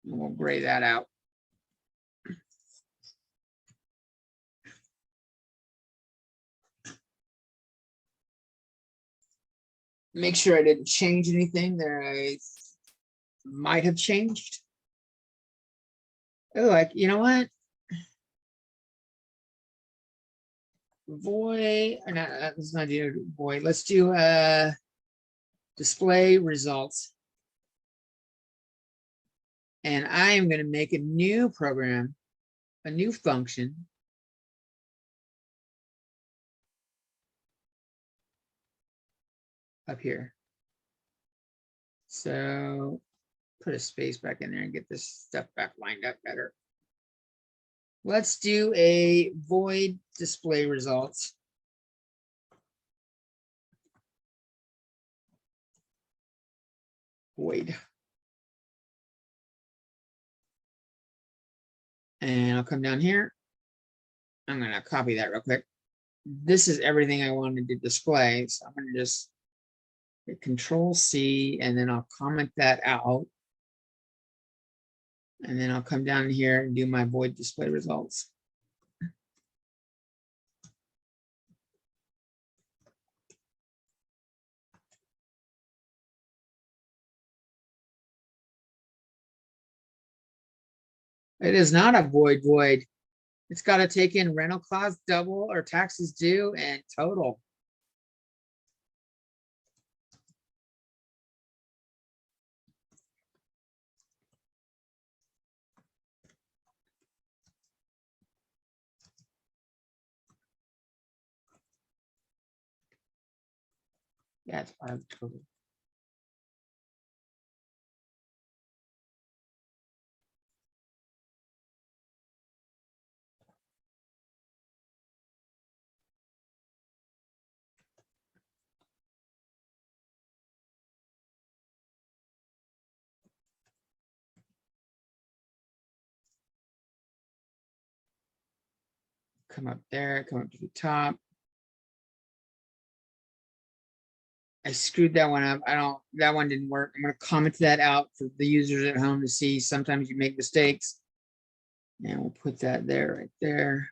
We'll gray that out. Make sure I didn't change anything that I might have changed. Oh, like, you know what? Void, or not, let's not do void. Let's do display results. And I am going to make a new program, a new function. Up here. So put a space back in there and get this stuff back lined up better. Let's do a void display results. Void. And I'll come down here. I'm going to copy that real quick. This is everything I wanted to display. So I'm going to just hit Control C and then I'll comment that out. And then I'll come down here and do my void display results. It is not a void. It's got to take in rental cost, double, or taxes due, and total. Yeah, it's part of the total. Come up there, come up to the top. I screwed that one up. That one didn't work. I'm going to comment that out for the users at home to see. Sometimes you make mistakes. And we'll put that there, right there.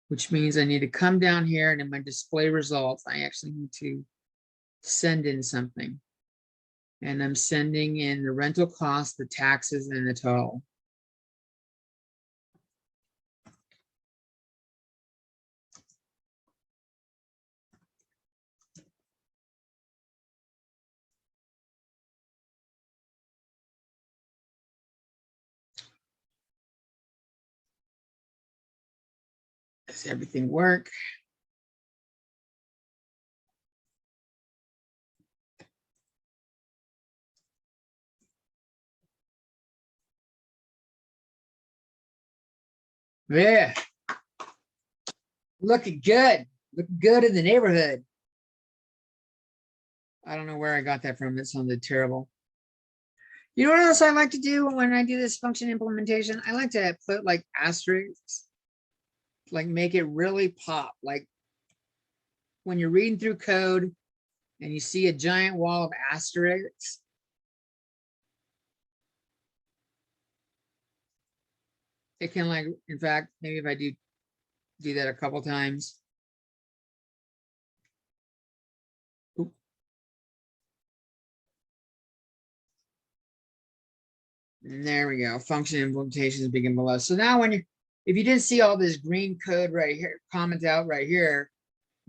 Which means I need to come down here and in my display results, I actually need to send in something. And I'm sending in the rental cost, the taxes, and the total. Does everything work? Yeah. Looking good. Looking good in the neighborhood. I don't know where I got that from. It sounded terrible. You know what else I like to do when I do this function implementation? I like to put like asterisks, like make it really pop. Like when you're reading through code and you see a giant wall of asterisks, it can like, in fact, maybe if I do that a couple times. Oop. And there we go. Function implementations begin below. So now when you, if you didn't see all this green code right here, comments out right here,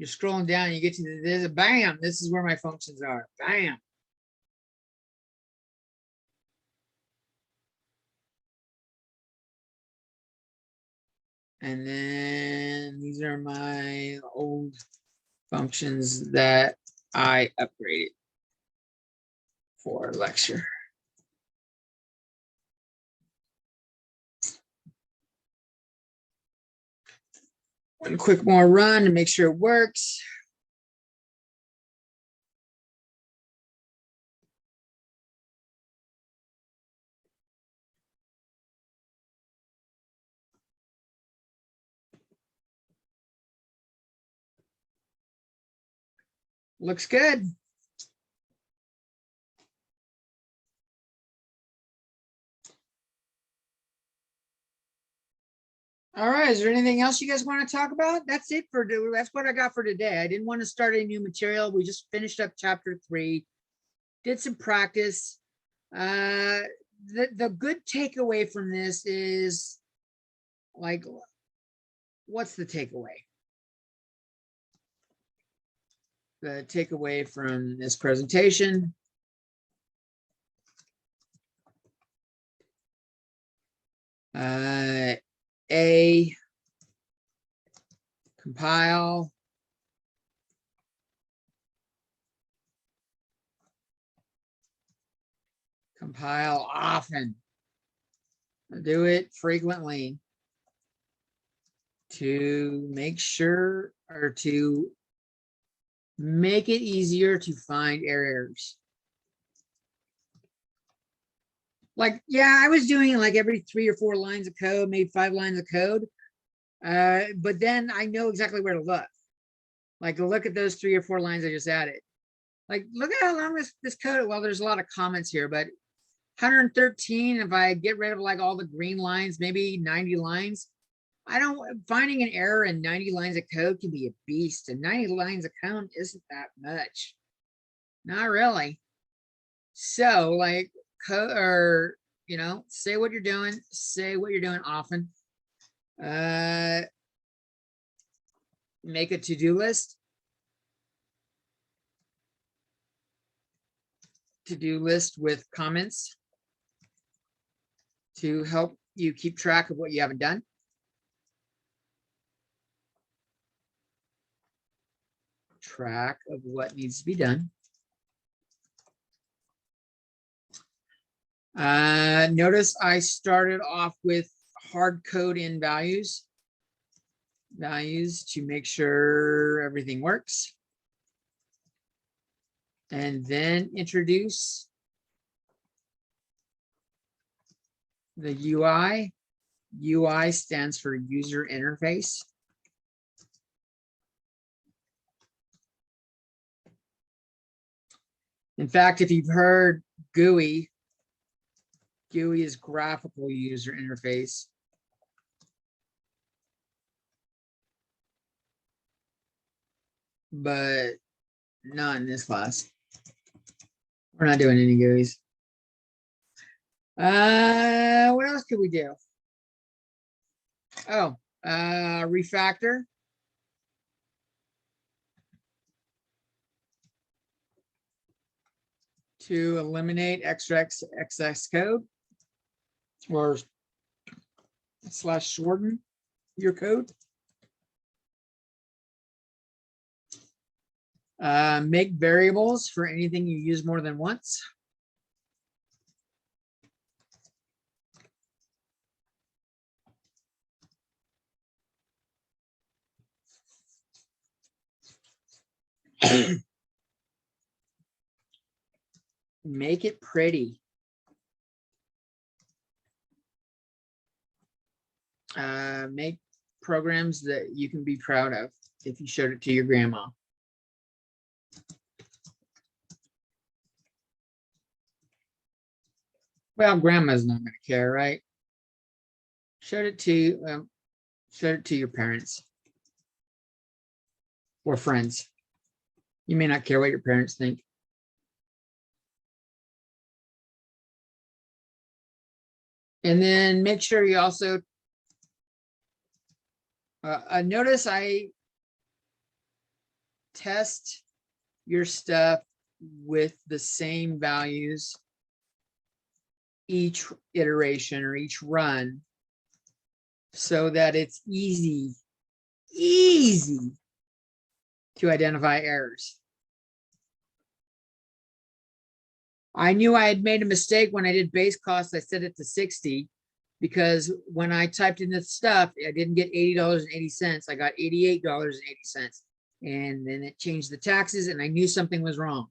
You're scrolling down, you get to this, bam, this is where my functions are. Bam. And then these are my old functions that I upgraded for lecture. One quick more run to make sure it works. Looks good. All right, is there anything else you guys want to talk about? That's it for, that's what I got for today. I didn't want to start a new material. We just finished up chapter 3, did some practice. The good takeaway from this is, like, what's the takeaway? The takeaway from this presentation. A, compile. Compile often. Do it frequently to make sure, or to make it easier to find errors. Like, yeah, I was doing like every 3 or 4 lines of code, maybe 5 lines of code. But then I know exactly where to look. Like, look at those 3 or 4 lines I just added. Like, look at how long this code, well, there's a lot of comments here, but 113, if I get rid of like all the green lines, maybe 90 lines, finding an error in 90 lines of code can be a beast, and 90 lines of code isn't that much. Not really. So, like, code, or, you know, say what you're doing often. Make a to-do list. To-do list with comments to help you keep track of what you haven't done. Track of what needs to be done. Notice I started off with hard code in values to make sure everything works. And then introduce the UI. UI stands for user interface. In fact, if you've heard GUI is graphical user interface. But not in this class. We're not doing any GUIs. What else could we do? Oh, refactor. To eliminate extra excess code, or / shorten your code. Make variables for anything you use more than once. Make it pretty. Make programs that you can be proud of if you showed it to your grandma. Well, grandma's not going to care, right? Showed it to your parents or friends. You may not care what your parents think. And then make sure you also notice I test your stuff with the same values each iteration or each run so that it's easy to identify errors. I knew I had made a mistake when I did base cost. I set it to 60 because when I typed in the stuff, I didn't get $80.80. I got $88.80. And then it changed the taxes and I knew something was wrong.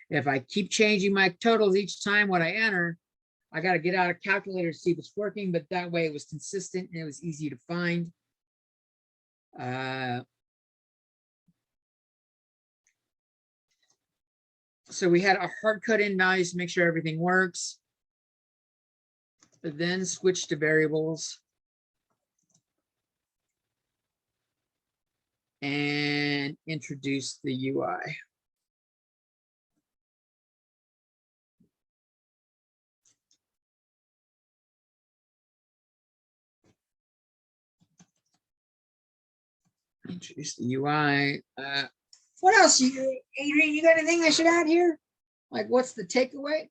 If I keep changing my totals each time what I enter, I got to get out a calculator to see if it's working, but that way it was consistent and it was easy to find. So we had a hard code in values to make sure everything works, but then switch to variables and introduce the UI. Introduce the UI. What else, Adrian? You got anything I should add here? Like, what's the takeaway?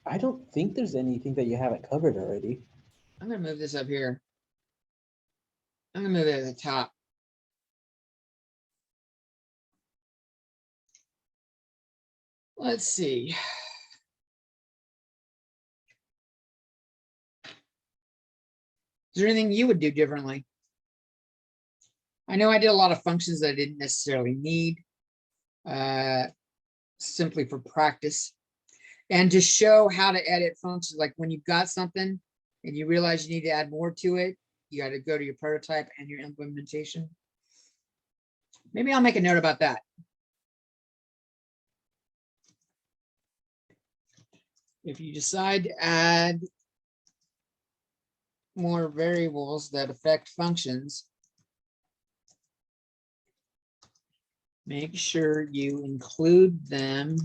I don't think there's anything that you haven't covered already. I'm gonna move this up here. I'm gonna move it at the top. Let's see. Is there anything you would do differently? I know I did a lot of functions that I didn't necessarily need, simply for practice. And to show how to edit functions, like when you've got something and you realize you need to add more to it, you got to go to your prototype and your implementation. Maybe I'll make a note about that. If you decide to add more variables that affect functions, make sure you include them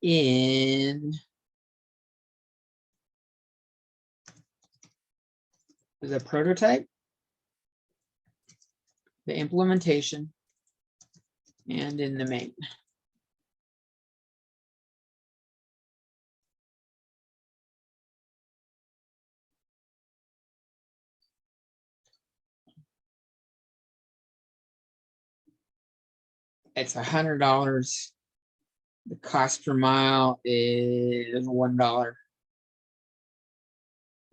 in the prototype, the implementation, and in the main. It's $100. The cost per mile is $1.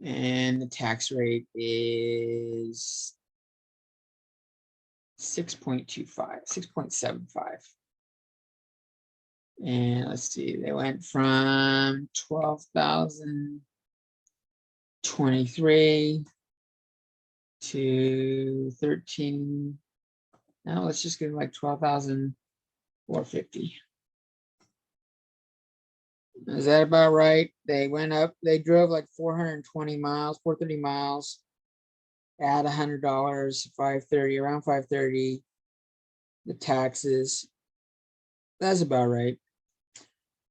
And the tax rate is 6.25, 6.75. And let's see, they went from 12,023 to 13. Now let's just get like 12,450. Is that about right? They went up, they drove like 420 miles, 430 miles at $100, 530, around 530. The taxes, that's about right.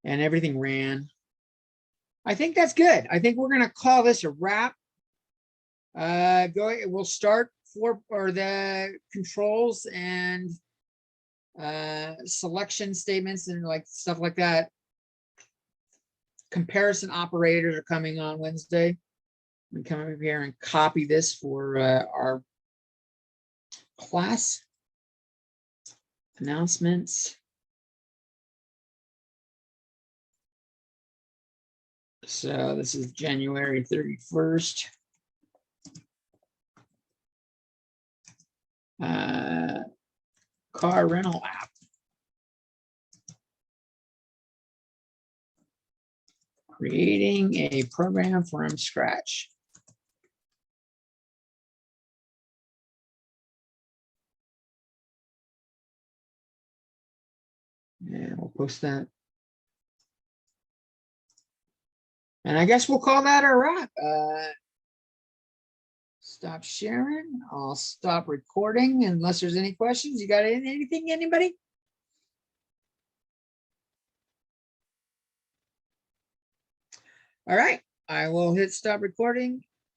And everything ran. I think that's good. I think we're gonna call this a wrap. We'll start the controls and selection statements and like stuff like that. Comparison operators are coming on Wednesday. We come over here and copy this for our class announcements. So this is January 31st. Car rental app. Creating a program from scratch. And we'll post that. And I guess we'll call that a wrap. Stop sharing. I'll stop recording unless there's any questions. You got anything, anybody? All right, I will hit stop recording